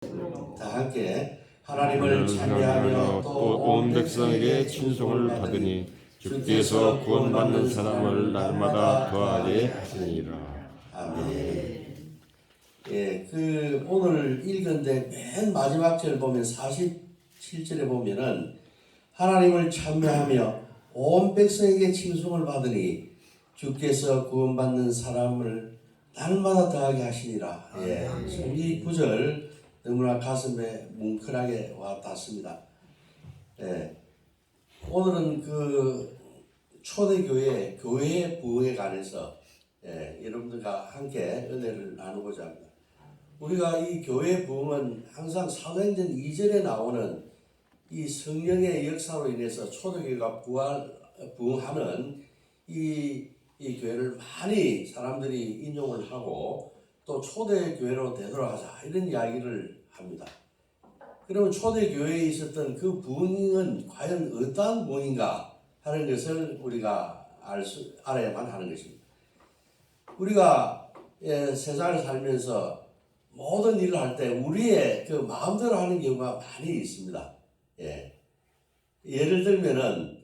다 함께 하나님을 찬미하며 또 온 백성에게 친송을 받으니 주께서 구원받는 사람을 날마다 더하게 하시니라. 아멘. 예, 오늘 읽은데 맨 마지막 절 보면 47절에 보면은 하나님을 찬미하며 온 백성에게 칭송을 받으니 주께서 구원받는 사람을 날마다 더하게 하시니라. 예, 이 구절 너무나 가슴에 뭉클하게 와닿습니다. 예, 오늘은 초대교회 교회의 부흥에 관해서 여러분들과 함께 은혜를 나누고자 합니다. 우리가 이 교회의 부흥은 항상 사도행전 2절에 나오는 이 성령의 역사로 인해서 초대교회가 부흥하는 이 교회를 많이 사람들이 인용을 하고 또 초대교회로 되돌아가자 이런 이야기를 합니다. 그러면 초대교회에 있었던 그 부흥은 과연 어떠한 부흥인가 하는 것을 우리가 알아야만 하는 것입니다. 우리가 세상을 살면서 모든 일을 할 때 우리의 그 마음대로 하는 경우가 많이 있습니다. 예를 들면은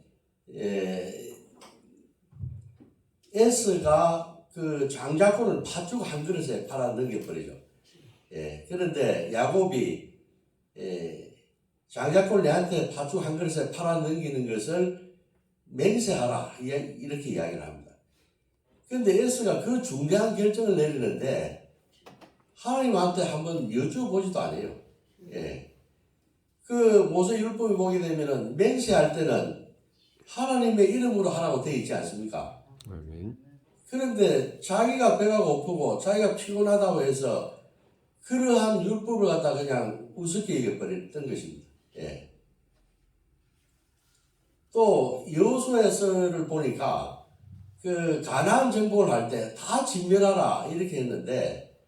에스가 그 장자권을 팥죽 한 그릇에 팔아 넘겨버리죠. 그런데 야곱이 장자권을 내한테 팥죽 한 그릇에 팔아 넘기는 것을 맹세하라 이렇게 이야기를 합니다. 그런데 에스가 그 중대한 결정을 내리는데 하나님한테 한번 여쭤보지도 않아요. 그 모세율법에 보게 되면은 맹세할 때는 하나님의 이름으로 하라고 되어 있지 않습니까? 그런데 자기가 배가 고프고 자기가 피곤하다고 해서 그러한 율법을 갖다 그냥 우습게 여겨버렸던 것입니다. 또 여호수아서를 보니까 그 가나안 정복을 할 때 다 진멸하라 이렇게 했는데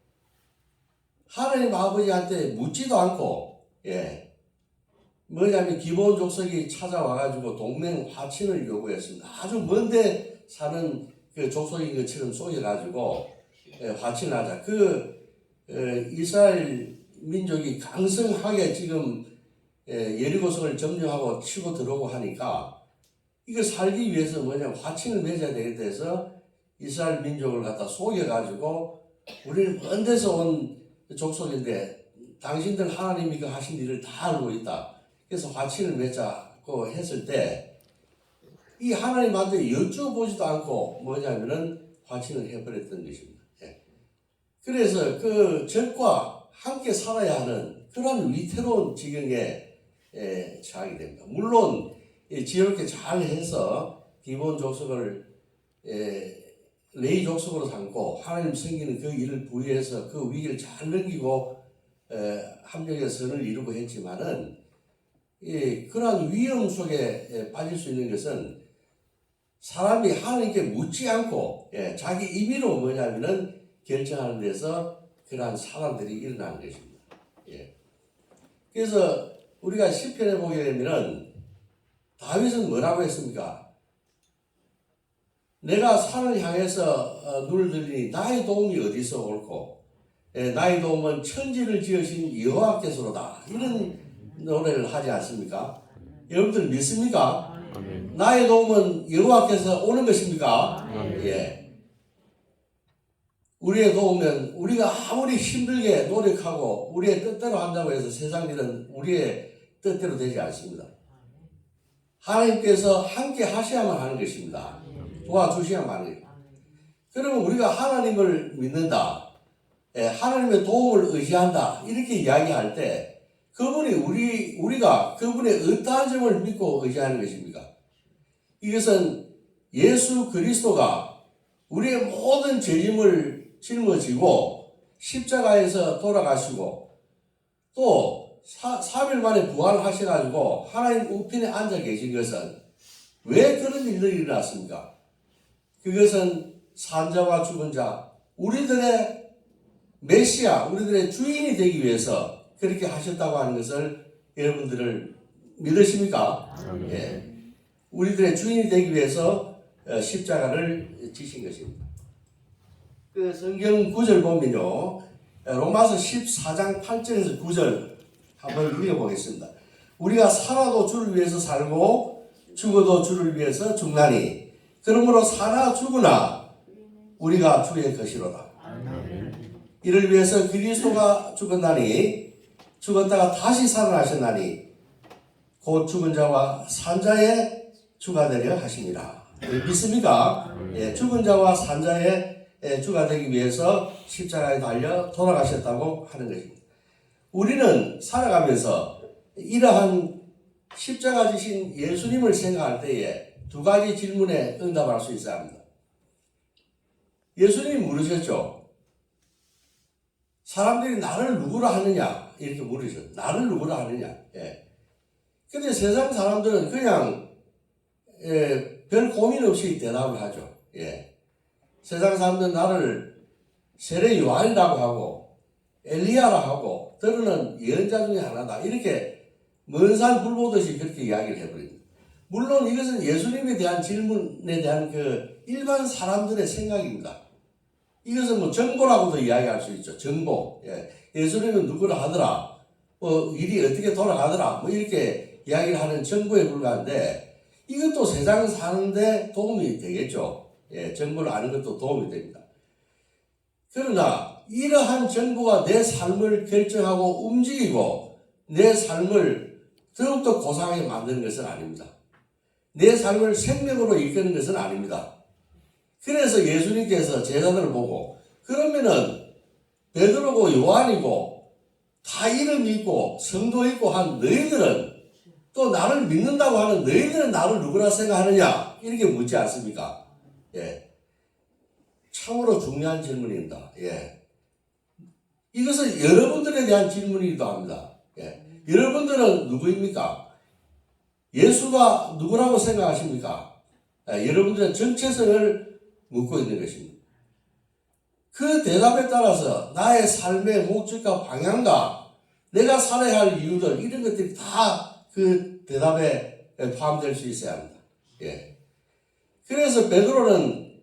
하나님 아버지한테 묻지도 않고 뭐냐면 기브온 족속이 찾아와가지고 동맹 화친을 요구했습니다. 아주 먼데 사는 그 족속인 것처럼 속여가지고 화친하자. 이스라엘 민족이 강성하게 지금 여리고성을 점령하고 치고 들어오고 하니까 이거 살기 위해서 뭐냐면 화친을 맺어야 되겠다 해서 이스라엘 민족을 갖다 속여가지고 우리는 먼 데서 온 족속인데 당신들 하나님이 하신 일을 다 알고 있다. 그래서 화친을 맺자고 했을 때 이 하나님한테 여쭤보지도 않고 뭐냐면은 화친을 해버렸던 것입니다. 그래서 그 적과 함께 살아야 하는 그런 위태로운 지경에 처하게 됩니다. 물론 지혜롭게 잘 해서 기브온 족속을 레위 족속으로 삼고 하나님 섬기는 그 일을 부여해서 그 위기를 잘 넘기고 합력의 선을 이루고 했지만은 그러한 위험 속에 빠질 수 있는 것은 사람이 하나님께 묻지 않고 자기 임의로 뭐냐면은 결정하는 데서 그러한 사람들이 일어나는 것입니다. 그래서 우리가 시편에 보게 되면은 다윗은 뭐라고 했습니까? 내가 산을 향해서 눈을 들리니 나의 도움이 어디서 올꼬? 나의 도움은 천지를 지으신 여호와께서로다. 이런 노래를 하지 않습니까? 여러분들 믿습니까? 아멘. 나의 도움은 여호와께서 오는 것입니까? 우리의 도움은 우리가 아무리 힘들게 노력하고 우리의 뜻대로 한다고 해서 세상 일은 우리의 뜻대로 되지 않습니다. 하나님께서 함께 하셔야만 하는 것입니다. 도와주셔야만 하는 것입니다. 그러면 우리가 하나님을 믿는다. 하나님의 도움을 의지한다. 이렇게 이야기할 때 그분이 우리가 그분의 어떠한 점을 믿고 의지하는 것입니까? 이것은 예수 그리스도가 우리의 모든 죄짐을 짊어지고 십자가에서 돌아가시고 또 3일 만에 부활하셔가지고 하나님 우편에 앉아 계신 것은 왜 그런 일들이 일어났습니까? 그것은 산자와 죽은 자, 우리들의 메시아, 우리들의 주인이 되기 위해서 그렇게 하셨다고 하는 것을 여러분들을 믿으십니까? 우리들의 주인이 되기 위해서 십자가를 지신 것입니다. 그 성경 구절 보면요. 로마서 14장 8절에서 9절 한번 읽어보겠습니다. 우리가 살아도 주를 위해서 살고 죽어도 주를 위해서 죽나니 그러므로 사나 죽으나 우리가 주의 것이로다. 이를 위해서 그리스도가 죽었나니 죽었다가 다시 살아나셨나니 곧 죽은 자와 산 자의 주가 되려 하심이라. 믿습니까? 죽은 자와 산 자의 주가 되기 위해서 십자가에 달려 돌아가셨다고 하는 것입니다. 우리는 살아가면서 이러한 십자가 지신 예수님을 생각할 때에 두 가지 질문에 응답할 수 있어야 합니다. 예수님이 물으셨죠. 사람들이 나를 누구라 하느냐 이렇게 물으셨죠. 나를 누구라 하느냐. 근데 세상 사람들은 그냥 별 고민 없이 대답을 하죠. 세상 사람들은 나를 세례 요한이라고 하고 엘리야라 하고 때로는 예언자 중에 하나다 이렇게 먼산 불보듯이 그렇게 이야기를 해버립니다. 물론 이것은 예수님에 대한 질문에 대한 그 일반 사람들의 생각입니다. 이것은 뭐 정보라고도 이야기할 수 있죠. 정보. 예수님은 누구라 하더라. 일이 어떻게 돌아가더라. 뭐 이렇게 이야기를 하는 정보에 불과한데 이것도 세상 사는데 도움이 되겠죠. 정보를 아는 것도 도움이 됩니다. 그러나 이러한 정보가 내 삶을 결정하고 움직이고 내 삶을 더욱더 고상하게 만드는 것은 아닙니다. 내 삶을 생명으로 이끄는 것은 아닙니다. 그래서 예수님께서 제자들을 보고 그러면은 베드로고 요한이고 다 이름이 있고 성도 있고 한 너희들은 또 나를 믿는다고 하는 너희들은 나를 누구라 생각하느냐 이렇게 묻지 않습니까? 참으로 중요한 질문입니다. 이것은 여러분들에 대한 질문이기도 합니다. 여러분들은 누구입니까? 예수가 누구라고 생각하십니까? 여러분들의 정체성을 묻고 있는 것입니다. 그 대답에 따라서 나의 삶의 목적과 방향과 내가 살아야 할 이유들 이런 것들이 다 그 대답에 포함될 수 있어야 합니다. 그래서 베드로는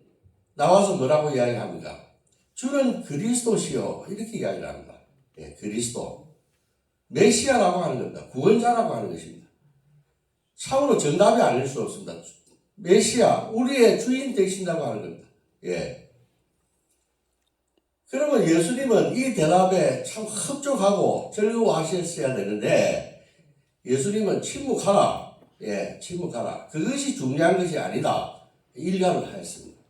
나와서 뭐라고 이야기합니까? 주는 그리스도시요 이렇게 이야기를 합니다. 그리스도 메시아라고 하는 겁니다. 구원자라고 하는 것입니다. 참으로 정답이 아닐 수 없습니다. 메시아 우리의 주인 되신다고 하는 겁니다. 그러면 예수님은 이 대답에 참 흡족하고 즐거워하셨어야 되는데 예수님은 침묵하라. 침묵하라. 그것이 중요한 것이 아니다. 일관을 하였습니다.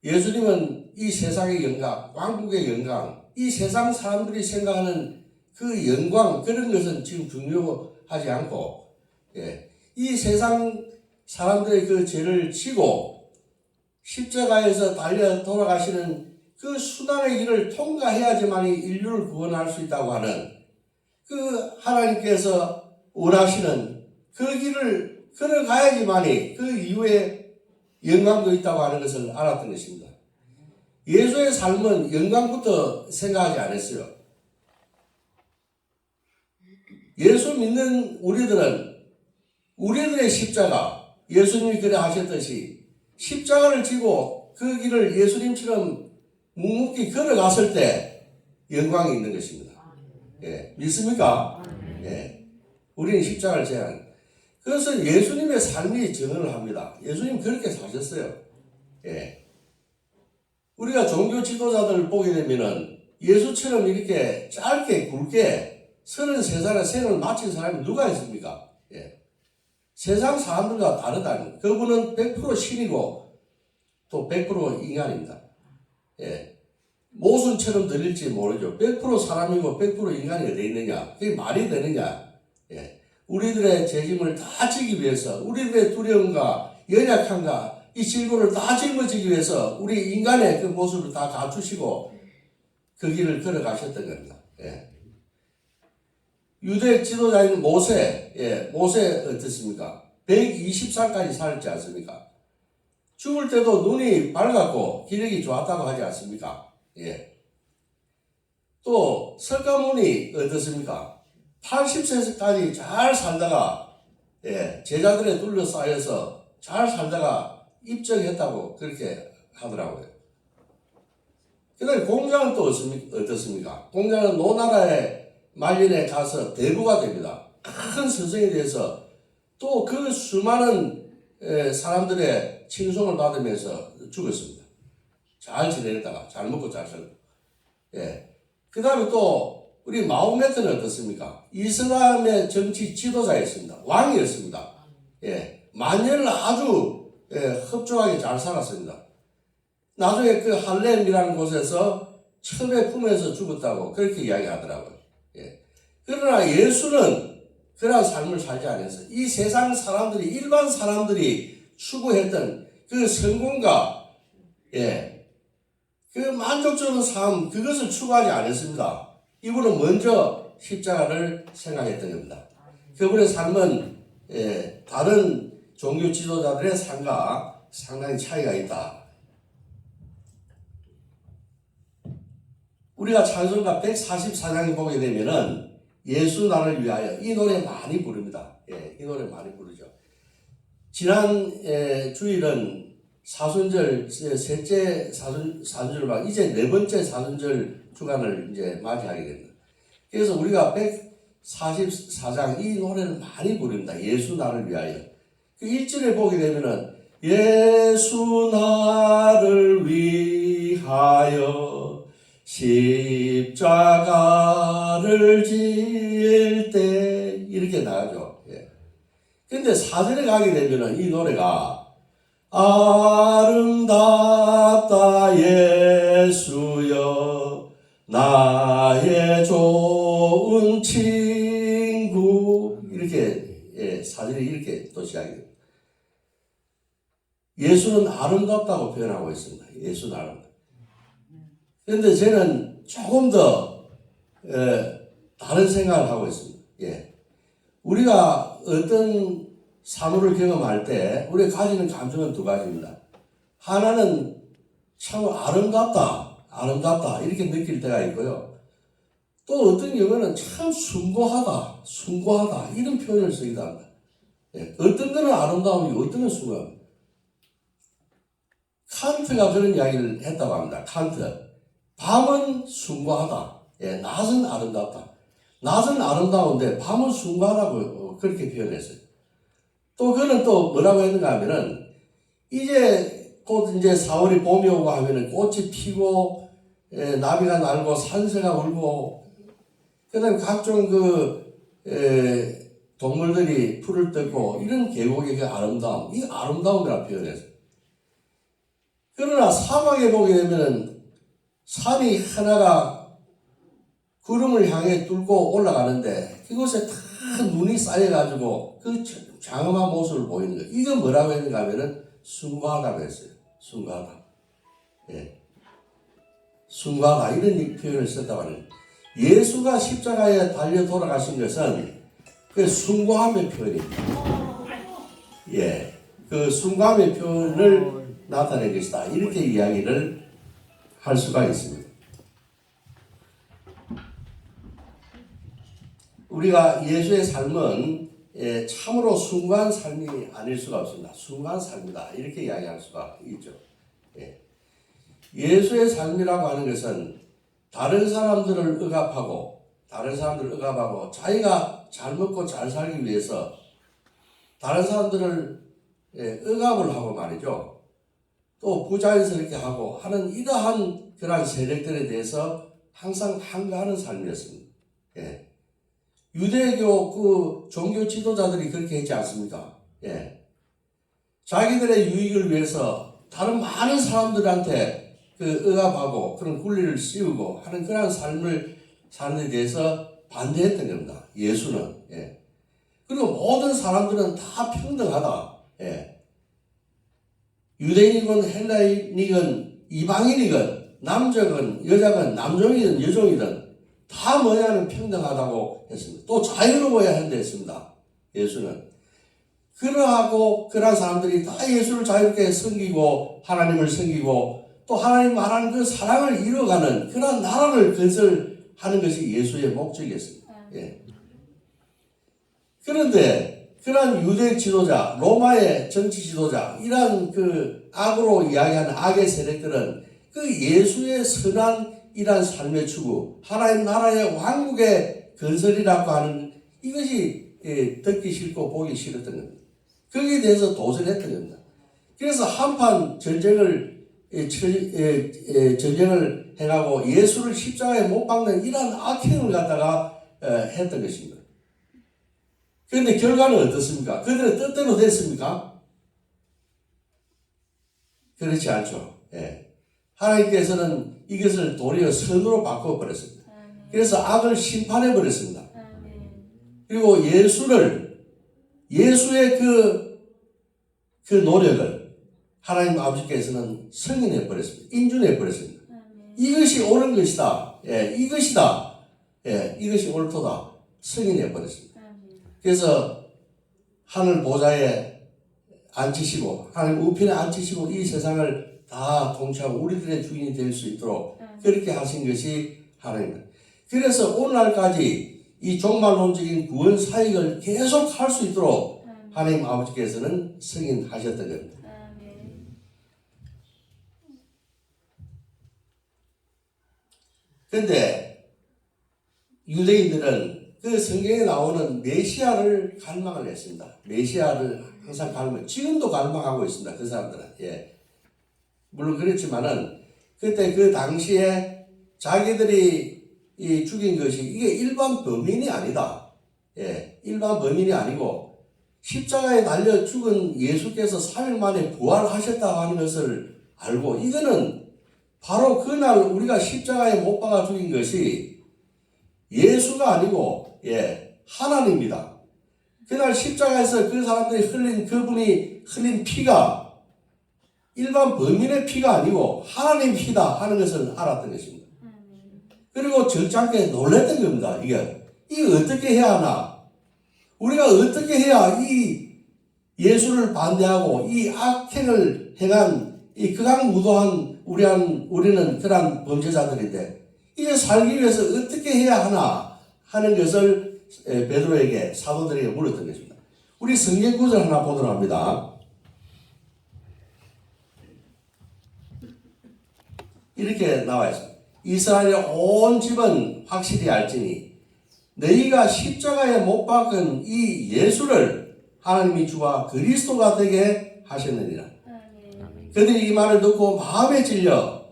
예수님은 이 세상의 영광, 왕국의 영광, 이 세상 사람들이 생각하는 그 영광 그런 것은 지금 중요하지 않고 이 세상 사람들의 그 죄를 지고 십자가에서 달려 돌아가시는 그 수단의 길을 통과해야지만 인류를 구원할 수 있다고 하는 그 하나님께서 원하시는 그 길을 걸어가야지만이 그 이후에 영광도 있다고 하는 것을 알았던 것입니다. 예수의 삶은 영광부터 생각하지 않았어요. 예수 믿는 우리들의 십자가, 예수님이 그래 하셨듯이 십자가를 지고 그 길을 예수님처럼 묵묵히 걸어갔을 때 영광이 있는 것입니다. 믿습니까? 우리는 십자가를 져야 합니다. 그래서 예수님의 삶이 증언을 합니다. 예수님 그렇게 사셨어요. 우리가 종교 지도자들을 보게 되면은 예수처럼 이렇게 짧게 굵게 33살에 생을 마친 사람이 누가 있습니까? 세상 사람들과 다르다는 그분은 100% 신이고 또 100% 인간입니다. 모순처럼 들릴지 모르죠. 100% 사람이고 100% 인간이 어디 있느냐? 그게 말이 되느냐? 우리들의 죄짐을 다 지기 위해서 우리들의 두려움과 연약함과 이 질고를 다 짊어지기 위해서 우리 인간의 그 모습을 다 갖추시고 그 길을 걸어가셨던 겁니다. 유대 지도자인 모세, 모세 어떻습니까? 120살까지 살지 않습니까? 죽을 때도 눈이 밝았고 기력이 좋았다고 하지 않습니까? 또 석가모니 어떻습니까? 80세까지 잘 살다가 제자들에 둘러싸여서 잘 살다가 입적했다고 그렇게 하더라고요. 그다음에 공자는 또 어떻습니까? 공자는 노나라의 말년에 가서 대부가 됩니다. 큰 스승에 대해서 또 그 수많은 사람들의 칭송을 받으면서 죽었습니다. 잘 지내다가 잘 먹고 잘 살고. 예. 그 다음에 또 우리 마호메트는 어떻습니까? 이슬람의 정치 지도자였습니다. 왕이었습니다. 예. 만년을 아주 흡족하게 잘 살았습니다. 나중에 그 할렘이라는 곳에서 첩에 품에서 죽었다고 그렇게 이야기하더라고요. 예. 그러나 예수는 그러한 삶을 살지 않았어요. 이 세상 사람들이, 일반 사람들이 추구했던 그 성공과, 그 만족스러운 삶, 그것을 추구하지 않았습니다. 이분은 먼저 십자가를 생각했던 겁니다. 그분의 삶은, 다른 종교 지도자들의 삶과 상당히 차이가 있다. 우리가 찬송가 144장에 보게 되면은 예수 나를 위하여 이 노래 많이 부릅니다. 이 노래 많이 부르죠. 지난 주일은 사순절 셋째 사순절 이제 네 번째 사순절 주간을 이제 맞이하게 됩니다. 그래서 우리가 144장 이 노래를 많이 부릅니다. 예수 나를 위하여. 그 1절에 보게 되면은 예수 나를 위하여 십자가를 질 때 이렇게 나가죠. 근데 4절에 가게 되면은 이 노래가 아름답다 예수여 나의 좋은 친구 이렇게 4절에 이렇게 또 시작이 됩니다. 예수는 아름답다고 표현하고 있습니다. 예수는 아름답다. 그런데 저는 조금 더 다른 생각을 하고 있습니다. 우리가 어떤 사물을 경험할 때 우리가 가지는 감정은 두 가지입니다. 하나는 참 아름답다 이렇게 느낄 때가 있고요. 또 어떤 경우는 참 숭고하다 이런 표현을 쓰기도 합니다. 어떤 거는 아름다움이고 어떤 건 숭고합니다. 칸트가 그런 이야기를 했다고 합니다. 칸트. 밤은 숭고하다. 낮은 아름답다. 낮은 아름다운데 밤은 숭고하다고 그렇게 표현했어요. 또 그는 또 뭐라고 했는가 하면은 이제 곧 이제 4월이 봄이 오고 하면은 꽃이 피고 나비가 날고 산새가 울고 그다음에 각종 동물들이 풀을 뜯고 이런 계곡의 그 아름다움, 이 아름다움이라고 표현했어요. 그러나 사막에 보게 되면은 산이 하나가 구름을 향해 뚫고 올라가는데 그곳에 다 눈이 쌓여가지고 그 장엄한 모습을 보이는 거예요. 이건 뭐라고 했는가 하면은 숭고하다고 했어요. 숭고하다. 숭고하다 이런 표현을 썼다고 하는 거예요. 예수가 십자가에 달려 돌아가신 것은 그 숭고함의 표현입니다. 그 숭고함의 표현을 나타낸 것이다. 이렇게 이야기를 할 수가 있습니다. 우리가 예수의 삶은 참으로 숭고한 삶이 아닐 수가 없습니다. 숭고한 삶이다. 이렇게 이야기할 수가 있죠. 예수의 삶이라고 하는 것은 다른 사람들을 억압하고 자기가 잘 먹고 잘 살기 위해서 다른 사람들을 억압을 하고 말이죠. 또 부자연스럽게 하고 하는 이러한 그러한 세력들에 대해서 항상 항거하는 삶이었습니다. 유대교 그 종교 지도자들이 그렇게 했지 않습니까? 자기들의 유익을 위해서 다른 많은 사람들한테 그 억압하고 그런 굴리를 씌우고 하는 그러한 삶을 사는 데 대해서 반대했던 겁니다. 예수는. 그리고 모든 사람들은 다 평등하다. 유대인이건 헬라인이건 이방인이건 남자건 여자건 남종이든 여종이든 다 뭐냐면 평등하다고 했습니다. 또 자유로워야 한다 했습니다. 예수는. 그러한 사람들이 다 예수를 자유롭게 섬기고 하나님을 섬기고 또 하나님 말하는 그 사랑을 이뤄가는 그러한 나라를 건설하는 것이 예수의 목적이었습니다. 그런데 그러한 유대 지도자, 로마의 정치 지도자, 이러한 그 악으로 이야기하는 악의 세력들은 그 예수의 선한이란 삶의 추구, 하나님 나라의 왕국의 건설이라고 하는 이것이 듣기 싫고 보기 싫었던 겁니다. 거기에 대해서 도전했던 겁니다. 그래서 한판 전쟁을 행하고 예수를 십자가에 못 박는 이러한 악행을 갖다가 했던 것입니다. 그런데 결과는 어떻습니까? 그들의 뜻대로 됐습니까? 그렇지 않죠. 하나님께서는 이것을 도리어 선으로 바꿔버렸습니다. 그래서 악을 심판해버렸습니다. 그리고 예수의 그 노력을 하나님 아버지께서는 승인해버렸습니다. 인준해버렸습니다. 이것이 옳은 것이다. 이것이다. 이것이 옳도다. 승인해버렸습니다. 그래서 하늘 보좌에 앉히시고 하나님 우편에 앉히시고 이 세상을 다 통치하고 우리들의 주인이 될 수 있도록 그렇게 하신 것이 하나님입니다. 그래서 오늘날까지 이 종말론적인 구원 사역을 계속 할 수 있도록 하나님 아버지께서는 승인하셨던 겁니다. 그런데 유대인들은 그 성경에 나오는 메시아를 갈망을 했습니다. 메시아를 항상 갈망, 지금도 갈망하고 있습니다. 그 사람들은. 물론 그렇지만은 그때 그 당시에 자기들이 죽인 것이 이게 일반 범인이 아니다. 일반 범인이 아니고 십자가에 달려 죽은 예수께서 3일 만에 부활하셨다고 하는 것을 알고 이거는 바로 그날 우리가 십자가에 못 박아 죽인 것이 예수가 아니고 하나님입니다. 그날 십자가에서 그 사람들이 그분이 흘린 피가 일반 범인의 피가 아니고 하나님 피다 하는 것을 알았던 것입니다. 그리고 적잖게 놀랬던 겁니다. 이게 어떻게 해야 하나? 우리가 어떻게 해야 이 예수를 반대하고 이 악행을 행한 이 극악무도한 우리는 그런 범죄자들인데 이게 살기 위해서 어떻게 해야 하나 하는 것을 베드로에게 사도들에게 물었던 것입니다. 우리 성경 구절 하나 보도록 합니다. 이렇게 나와 있습니다. 이스라엘의 온 집은 확실히 알지니 너희가 십자가에 못 박은 이 예수를 하나님이 주와 그리스도가 되게 하셨느니라. 그들이 이 말을 듣고 마음에 찔려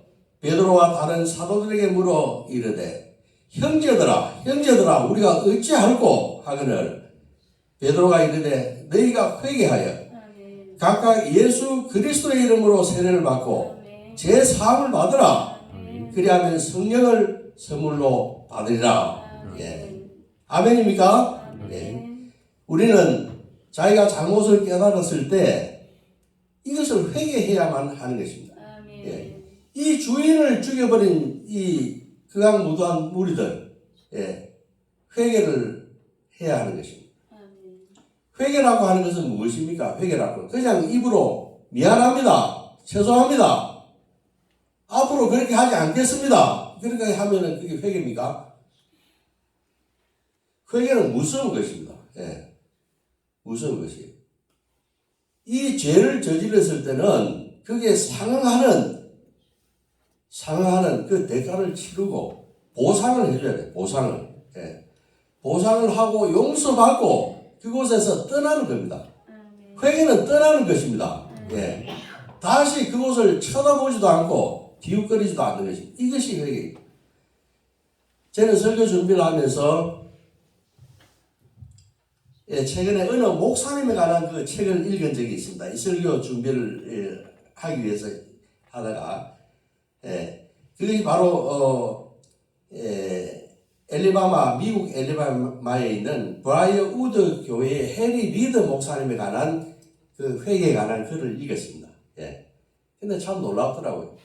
베드로와 다른 사도들에게 물어 이르되 형제들아 우리가 어찌할꼬 하거늘 베드로가 이르되 너희가 회개하여 각각 예수 그리스도의 이름으로 세례를 받고 제 사함을 받으라. 그리하면 성령을 선물로 받으리라. 아멘입니까? 우리는 자기가 잘못을 깨달았을 때 이것을 회개해야만 하는 것입니다. 이 주인을 죽여버린 이 극악무도한 무리들 회개를 해야 하는 것입니다. 회개라고 하는 것은 무엇입니까? 회개라고 그냥 입으로 미안합니다. 죄송합니다. 앞으로 그렇게 하지 않겠습니다. 그렇게 하면은 그게 회개입니까? 회개는 무서운 것입니다. 무서운 것이에요. 이 죄를 저질렀을 때는 그게 상응하는 그 대가를 치르고 보상을 해줘야 돼요. 보상을 하고 용서받고 그곳에서 떠나는 겁니다. 회개는 떠나는 것입니다. 다시 그곳을 쳐다보지도 않고 기웃거리지도 않는 것입니다. 이것이 회개입니다. 저는 설교 준비를 하면서 최근에 어느 목사님에 관한 그 책을 읽은 적이 있습니다. 이 설교 준비를 하기 위해서 하다가 그것이 바로 미국 엘리바마에 있는 브라이어 우드 교회의 해리 리드 목사님에 관한 그 회개에 관한 글을 읽었습니다. 근데 참 놀랍더라고요.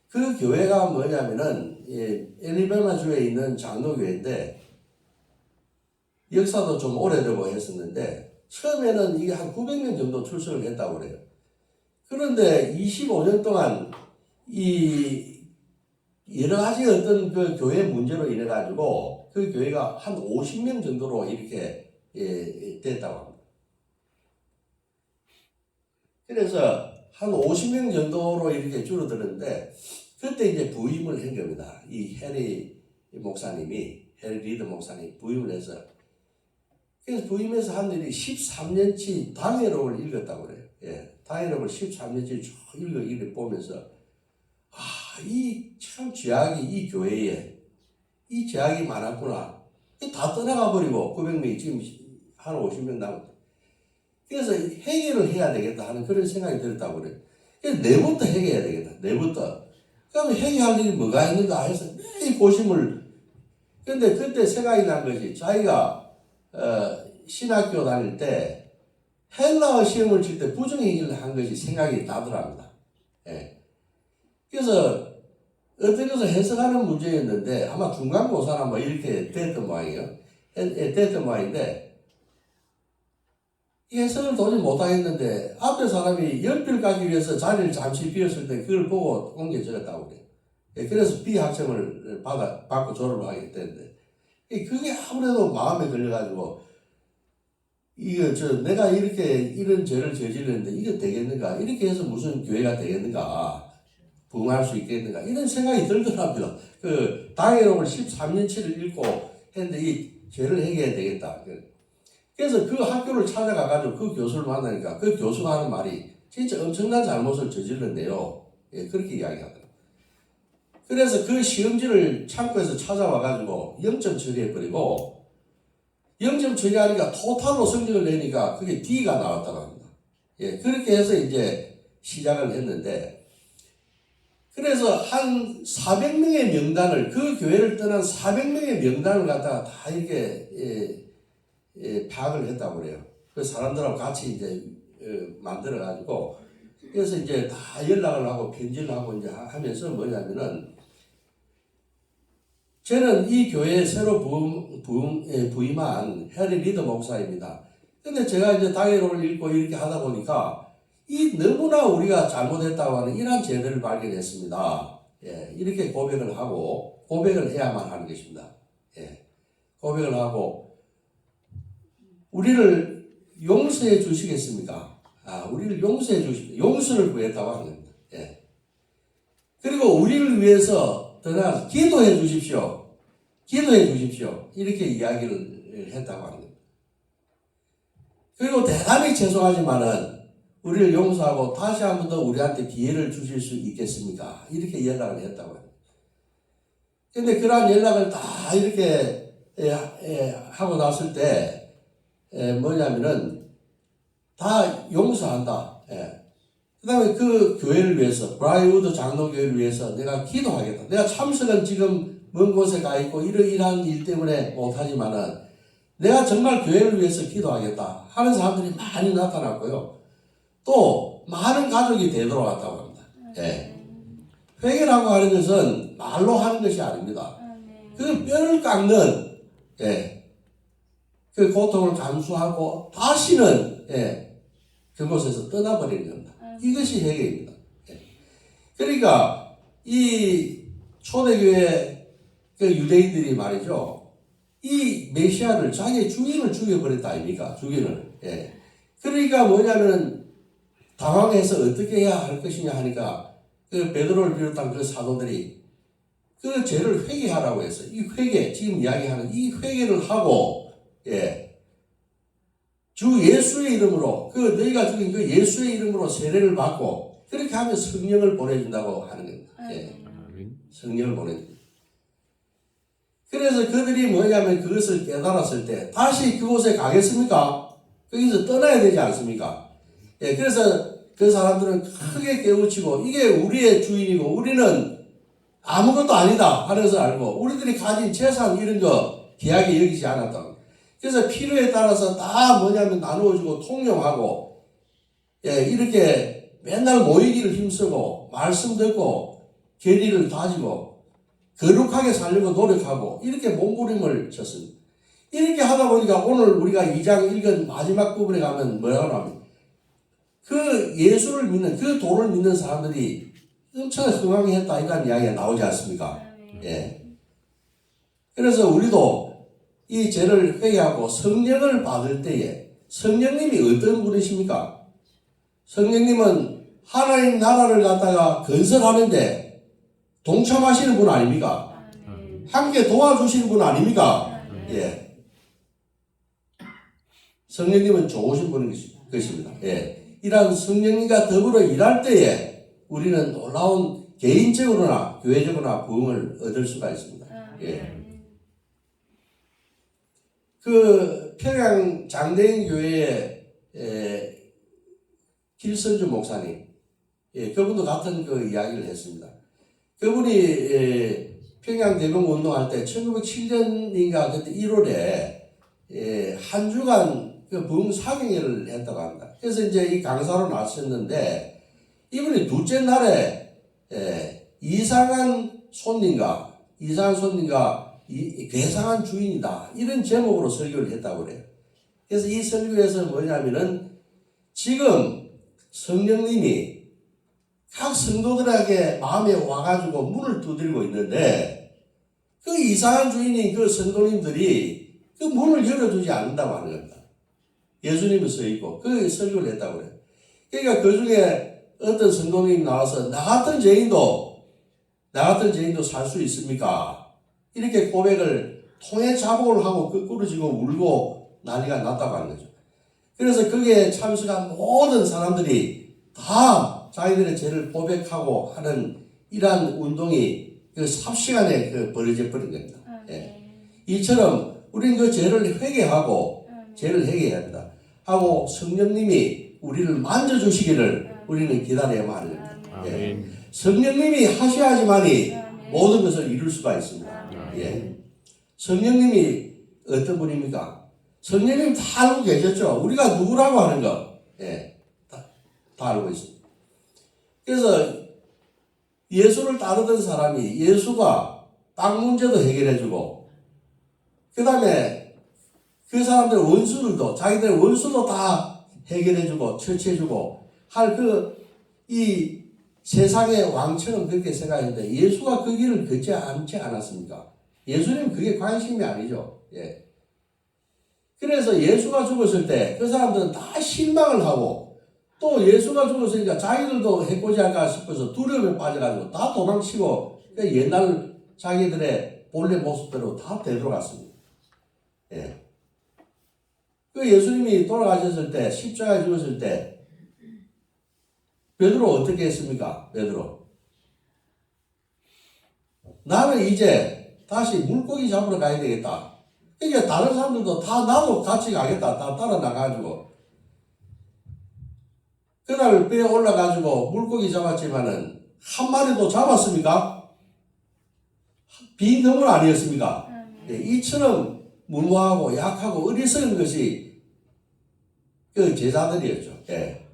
그 교회가 뭐냐면은 엘리바마주에 있는 장로교회인데 역사도 좀 오래되고 했었는데 처음에는 이게 한 900명 정도 출석을 했다고 그래요. 그런데 25년 동안 이 여러 가지 어떤 그 교회 문제로 인해 가지고 그 교회가 한 50명 정도로 이렇게 됐다고 합니다. 그래서 한 50명 정도로 이렇게 줄어들었는데 그때 이제 부임을 한 겁니다. 이 해리 리더 목사님이 부임을 해서. 그래서 부임해서 한 일이 13년치 당회록을 읽었다고 그래요. 예, 당회록을 13년치 쭉 읽어 보면서, 이 참 죄악이 이 교회에, 이 죄악이 많았구나. 다 떠나가 버리고 900명이 지금 한 50명 남았다. 그래서 해결을 해야 되겠다 하는 그런 생각이 들었다고 그래요. 그래서 내부터 해결해야 되겠다. 내부터. 그러면 해결할 일이 뭐가 있는가 해서 매일 고심을. 근데 그때 생각이 난 것이 자기가 신학교 다닐 때 헬라어 시험을 칠 때 부정행위를 한 것이 생각이 나더랍니다. 예. 그래서 어떤 것을 해석하는 문제였는데 아마 중간고사나 뭐 이렇게 됐던 모양이에요. 됐던 모양인데 이 해석을 도저히 못하겠는데 앞에 사람이 연필 까기 위해서 자리를 잠시 비웠을 때 그걸 보고 옮겨 적었다고 그래요. 예, 그래서 B학점을 받고 졸업을 하게 됐는데 그게 아무래도 마음에 걸려가지고 내가 이런 죄를 저질렀는데 이게 되겠는가? 이렇게 해서 무슨 교회가 되겠는가? 부흥할 수 있겠는가? 이런 생각이 들더랍니다. 그 당회록을 13년치를 읽고 했는데 이 죄를 해결해야 되겠다. 그래서 그 학교를 찾아가가지고 그 교수를 만나니까 그 교수가 하는 말이 진짜 엄청난 잘못을 저질렀네요. 예, 그렇게 이야기하더라고요. 그래서 그 시험지를 창고에서 찾아와가지고 0점 처리해버리고 0점 처리하니까 토탈로 성적을 내니까 그게 D가 나왔다고 합니다. 예, 그렇게 해서 이제 시작을 했는데 그래서 한 400명의 명단을 그 교회를 떠난 400명의 명단을 갖다가 다 이렇게 파악을 했다고 그래요. 그 사람들하고 같이 이제 만들어가지고 그래서 이제 다 연락을 하고 편지를 하고 이제 하면서 뭐냐면은 저는 이 교회에 새로 부임한 해리 리더 목사입니다. 근데 제가 이제 당회록을 읽고 이렇게 하다 보니까 이 너무나 우리가 잘못했다고 하는 이러한 죄들을 발견했습니다. 예, 이렇게 고백을 해야만 하는 것입니다. 예, 고백을 하고 우리를 용서해 주시겠습니까? 우리를 용서해 주십시오. 용서를 구했다고 하는 겁니다. 예. 그리고 우리를 위해서 더 나아가서 기도해 주십시오. 기도해 주십시오. 이렇게 이야기를 했다고 하는 겁니다. 그리고 대단히 죄송하지만은 우리를 용서하고 다시 한 번 더 우리한테 기회를 주실 수 있겠습니까? 이렇게 연락을 했다고 합니다. 근데 그러한 연락을 다 이렇게 하고 났을 때 뭐냐면은 다 용서한다. 그 다음에 그 교회를 위해서 브라이우드 장로교회를 위해서 내가 기도하겠다. 내가 참석은 지금 먼 곳에 가 있고 이러이러한 일 때문에 못하지만은 내가 정말 교회를 위해서 기도하겠다 하는 사람들이 많이 나타났고요. 또 많은 가족이 되돌아왔다고 합니다. 예. 회개라고 하는 것은 말로 하는 것이 아닙니다. 그 뼈를 깎는 그 고통을 감수하고 다시는 그곳에서 떠나버리는 겁니다. 이것이 회개입니다. 그러니까 이 초대교회 그 유대인들이 말이죠. 이 메시아를 자기의 주인을 죽여버렸다 아닙니까? 주인을. 그러니까 뭐냐면은 당황해서 어떻게 해야 할 것이냐 하니까 그 베드로를 비롯한 그 사도들이 그 죄를 회개하라고 해서 이 회개 지금 이야기하는 이 회개를 하고 주 예수의 이름으로 그 너희가 죽인 그 예수의 이름으로 세례를 받고 그렇게 하면 성령을 보내준다고 하는 겁니다. 성령을 보내줍니다. 그래서 그들이 뭐냐면 그것을 깨달았을 때 다시 그곳에 가겠습니까? 거기서 떠나야 되지 않습니까? 그래서 그 사람들은 크게 깨우치고 이게 우리의 주인이고 우리는 아무것도 아니다 하는 것을 알고 우리들이 가진 재산 이런 거 귀하게 여기지 않았다. 그래서 필요에 따라서 다 뭐냐면 나누어주고 통용하고 이렇게 맨날 모이기를 힘쓰고 말씀 듣고 계리를 다지고 거룩하게 살려고 노력하고 이렇게 몸부림을 쳤습니다. 이렇게 하다 보니까 오늘 우리가 2장 읽은 마지막 부분에 가면 뭐라고 하면 그 예수를 믿는 그 도를 믿는 사람들이 엄청 흥황했다 이런 이야기가 나오지 않습니까? 그래서 우리도 이 죄를 회개하고 성령을 받을 때에 성령님이 어떤 분이십니까? 성령님은 하나님 나라를 갖다가 건설하는데 동참하시는 분 아닙니까? 함께 도와주시는 분 아닙니까? 예. 성령님은 좋으신 분인 것입니다. 예. 이러한 성령님과 더불어 일할 때에 우리는 놀라운 개인적으로나 교회적으로나 부흥을 얻을 수가 있습니다. 예. 그 평양 장대인 교회의 길선주 목사님, 예, 그분도 같은 그 이야기를 했습니다. 그분이 평양 대병 운동할 때 1907년인가 그때 1월에 한 주간 그 부흥 사경회를 했다고 합니다. 그래서 이제 이 강사로 나섰는데 이분이 둘째 날에 이상한 손님과 괴상한 주인이다 이런 제목으로 설교를 했다고 그래요. 그래서 이 설교에서 뭐냐면은 지금 성령님이 각 성도들에게 마음에 와가지고 문을 두드리고 있는데 그 이상한 주인인 그 성도님들이 그 문을 열어주지 않는다고 하는 겁니다. 예수님이 서 있고 그 설교를 했다고 그래요. 그러니까 그 중에 어떤 성도님이 나와서 나 같은 죄인도 살 수 있습니까? 이렇게 고백을 통해 자복을 하고 끄꾸러지고 울고 난리가 났다고 하는 거죠. 그래서 거기에 참석한 모든 사람들이 다 자기들의 죄를 고백하고 하는 이러한 운동이 그 삽시간에 벌어져 버린 겁니다. 예. 이처럼 우리는 그 죄를 회개하고 죄를 회개해야 합니다. 하고 성령님이 우리를 만져주시기를 우리는 기다려야만 하는 겁니다. 예. 성령님이 하셔야지만이 모든 것을 이룰 수가 있습니다. 예. 성령님이 어떤 분입니까? 성령님 다 알고 계셨죠? 우리가 누구라고 하는 거, 예, 다 알고 있습니다. 그래서 예수를 따르던 사람이 예수가 땅 문제도 해결해주고, 그 다음에 그 사람들 원수들도, 자기들의 원수도 다 해결해주고, 처치해주고, 이 세상의 왕처럼 그렇게 생각했는데, 예수가 그 길을 걷지 않지 않았습니까? 예수님 그게 관심이 아니죠. 예. 그래서 예수가 죽었을 때 그 사람들은 다 실망을 하고 또 예수가 죽었으니까 자기들도 해코지 할까 싶어서 두려움에 빠져가지고 다 도망치고 옛날 자기들의 본래 모습대로 다 되돌아갔습니다. 예. 그 예수님이 돌아가셨을 때 십자가에 죽었을 때 베드로 어떻게 했습니까? 베드로 나는 이제 다시 물고기 잡으러 가야 되겠다. 그러니까 다른 사람들도 다 나도 같이 가겠다. 다 따라 나가가지고. 그날 배에 올라가지고 물고기 잡았지만은 한 마리도 잡았습니까? 빈 덩어리 아니었습니까? 예, 이처럼 무모하고 약하고 어리석은 것이 그 제자들이었죠. 예,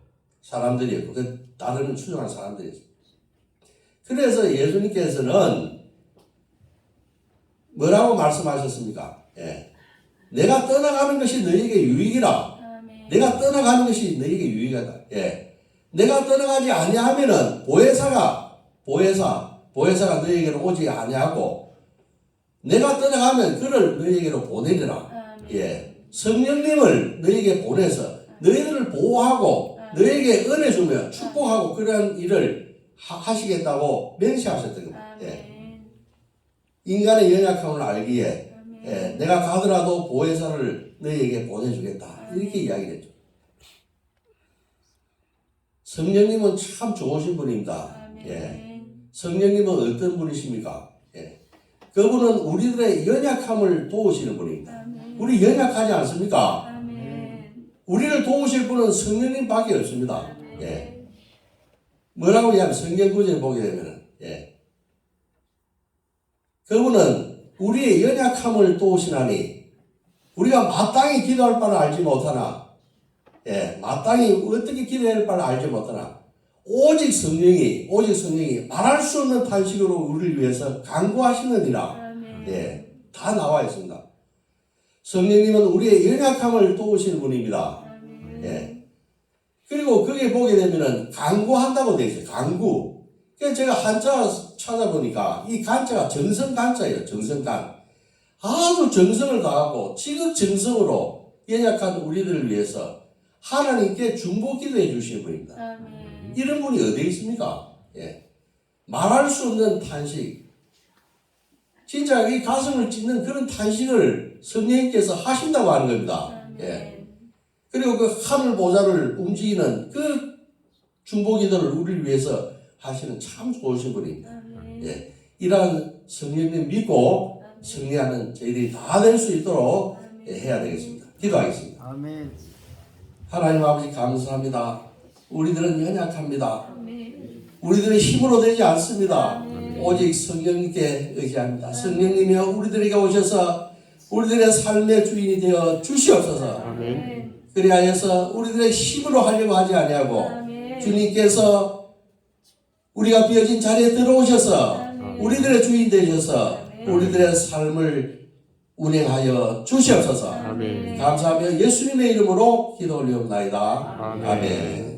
사람들이었고, 따르는 추종한 사람들이었죠. 그래서 예수님께서는 뭐라고 말씀하셨습니까? 예. 내가 떠나가는 것이 너에게 유익이라. 내가 떠나가는 것이 너에게 유익하다. 예. 내가 떠나가지 아니하면은 보혜사가 너에게로 오지 아니하고 내가 떠나가면 그를 너에게로 보내리라. 예. 성령님을 너에게 보내서 너희들을 보호하고 너에게 은혜 주며 축복하고 그런 일을 하시겠다고 명시하셨던 겁니다. 예. 인간의 연약함을 알기에 내가 가더라도 보혜사를 너희에게 보내주겠다 이렇게 이야기를 했죠. 성령님은 참 좋으신 분입니다. 예. 성령님은 어떤 분이십니까? 예. 그분은 우리들의 연약함을 도우시는 분입니다. 우리 연약하지 않습니까? 우리를 도우실 분은 성령님밖에 없습니다. 예. 뭐라고 이야기하면 성경 구절에 보게 되면은 그분은 우리의 연약함을 도우시나니 우리가 마땅히 기도할 바를 알지 못하나 마땅히 어떻게 기도해야 할 바를 알지 못하나 오직 성령이 말할 수 없는 탄식으로 우리를 위해서 간구하시느니라. 다 나와 있습니다. 성령님은 우리의 연약함을 도우시는 분입니다. 그리고 거기에 보게 되면은 간구한다고 되어 있어요. 간구. 그래서 제가 한자 찾아보니까 이 간자가 정성간자예요. 정성간. 아주 정성을 다하고 지극정성으로 연약한 우리들을 위해서 하나님께 중보 기도해 주시는 분입니다. 이런 분이 어디에 있습니까? 예. 말할 수 없는 탄식, 진짜 이 가슴을 찢는 그런 탄식을 성령님께서 하신다고 하는 겁니다. 예. 그리고 그 하늘 보좌를 움직이는 그 중보기도를 우리를 위해서 하시는 참 좋으신 분입니다. 예. 이러한 성령님 믿고 승리하는 저희들이 다 될 수 있도록 해야 되겠습니다. 기도하겠습니다. 아멘. 하나님 아버지 감사합니다. 우리들은 연약합니다. 우리들의 힘으로 되지 않습니다. 오직 성령님께 의지합니다. 성령님이여 우리들에게 오셔서 우리들의 삶의 주인이 되어 주시옵소서. 아멘. 그리하여서 우리들의 힘으로 하려고 하지 아니하고 주님께서 우리가 비어진 자리에 들어오셔서 우리들의 주인 되셔서 우리들의 삶을 운행하여 주시옵소서. 아멘. 감사하며 예수님의 이름으로 기도 올리옵나이다. 아멘.